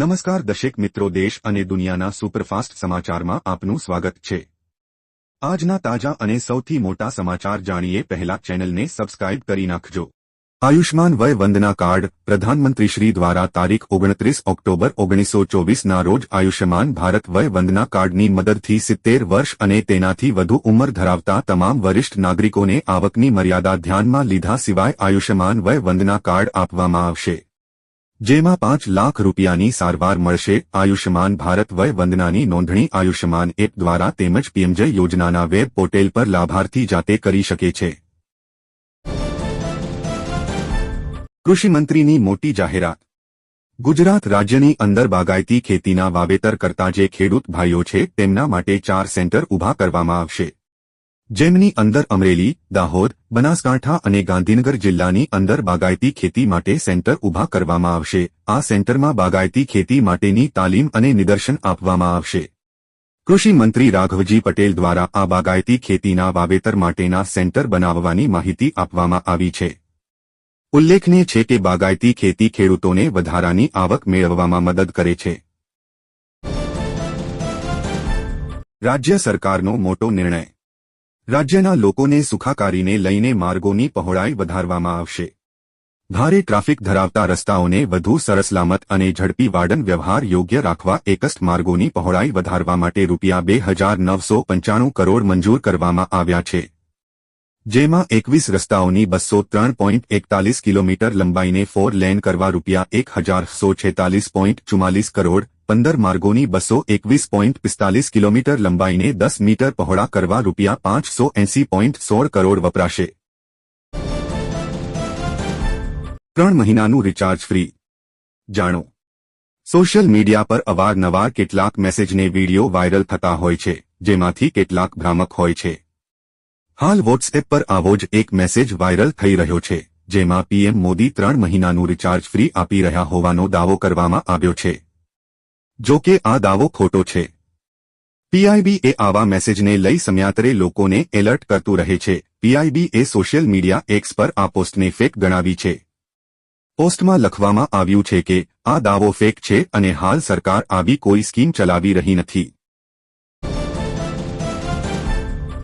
નમસ્કાર દર્શક મિત્રો, દેશ અને દુનિયાના સુપરફાસ્ટ સમાચારમાં આપનું સ્વાગત છે। આજના તાજા અને સૌથી મોટા સમાચાર જાણીએ પહેલા ચેનલને સબસ્ક્રાઇબ કરી નાખજો। આયુષ્માન વય વંદના કાર્ડ પ્રધાનમંત્રીશ્રી દ્વારા તારીખ 29 ઓક્ટોબર 1924ના રોજ આયુષ્માન ભારત વય વંદના કાર્ડની મદદથી 70 વર્ષ અને તેનાથી વધુ ઉંમર ધરાવતા તમામ વરિષ્ઠ નાગરિકોને આવકની મર્યાદા ધ્યાનમાં લીધા સિવાય આયુષ્માન વય વંદના કાર્ડ આપવામાં આવશે, જેમાં 5 લાખ રૂપિયાની સારવાર મળશે। આયુષ્માન ભારત વય વંદનાની નોંધણી આયુષ્માન એપ દ્વારા તેમજ પીએમજય યોજનાના વેબ પોર્ટલ પર લાભાર્થી જાતે કરી શકે છે। કૃષિમંત્રીની મોટી જાહેરાત। ગુજરાત રાજ્યની અંદર બાગાયતી ખેતીના વાવેતર કરતા જે ખેડૂત ભાઈઓ છે તેમના માટે 4 સેન્ટર ઊભા કરવામાં આવશે, જેમની અંદર અમરેલી, દાહોદ, બનાસકાંઠા અને ગાંધીનગર જિલ્લાની અંદર બાગાયતી ખેતી માટે સેન્ટર ઊભા કરવામાં આવશે। આ સેન્ટરમાં બાગાયતી ખેતી માટેની તાલીમ અને નિદર્શન આપવામાં આવશે। કૃષિ મંત્રી રાઘવજી પટેલ દ્વારા આ બાગાયતી ખેતીના વાવેતર માટેના સેન્ટર બનાવવાની માહિતી આપવામાં આવી છે। ઉલ્લેખનીય છે કે બાગાયતી ખેતી ખેડૂતોને વધારાની આવક મેળવવામાં મદદ કરે છે। રાજ્ય સરકારનો મોટો નિર્ણય। રાજ્યના લોકોને સુખાકારીને લઈને માર્ગોની પહોળાઈ વધારવામાં આવશે। ભારે ટ્રાફિક ધરાવતા રસ્તાઓને વધુ સરસલામત અને ઝડપી વાહન વ્યવહાર યોગ્ય રાખવા એકસ્ટ માર્ગોની પહોળાઈ વધારવા માટે ₹2995 કરોડ મંજૂર કરવામાં આવ્યા છે, જેમાં 21 રસ્તાઓની 203.41 કિલોમીટર લંબાઈને 4 લેન કરવા ₹1146.44 કરોડ, 15 માર્ગોની 221.45 કિલોમીટર લંબાઈને 10 મીટર પહોળા કરવા ₹580.16 કરોડ વપરાશે। 3 મહિનાનું રિચાર્જ ફ્રી। જાણો, સોશિયલ મીડિયા પર અવારનવાર કેટલાક મેસેજને વિડીયો વાયરલ થતા હોય છે, જેમાંથી કેટલાક ભ્રામક હોય છે। હાલ વોટ્સએપ પર આવો જ એક મેસેજ વાયરલ થઈ રહ્યો છે, જેમાં પીએમ મોદી 3 મહિનાનું રિચાર્જ ફ્રી આપી રહ્યા હોવાનો દાવો કરવામાં આવ્યો છે। જો કે આ દાવો ખોટો છે। પીઆઈબીએ આવા મેસેજને લઈ સમયાંતરે લોકોને એલર્ટ કરતું રહે છે। પીઆઈબીએ સોશિયલ મીડિયા એક્સ પર આ પોસ્ટને ફેક ગણાવી છે। પોસ્ટમાં લખવામાં આવ્યું છે કે આ દાવો ફેક છે અને હાલ સરકાર આવી કોઈ સ્કીમ ચલાવી રહી નથી।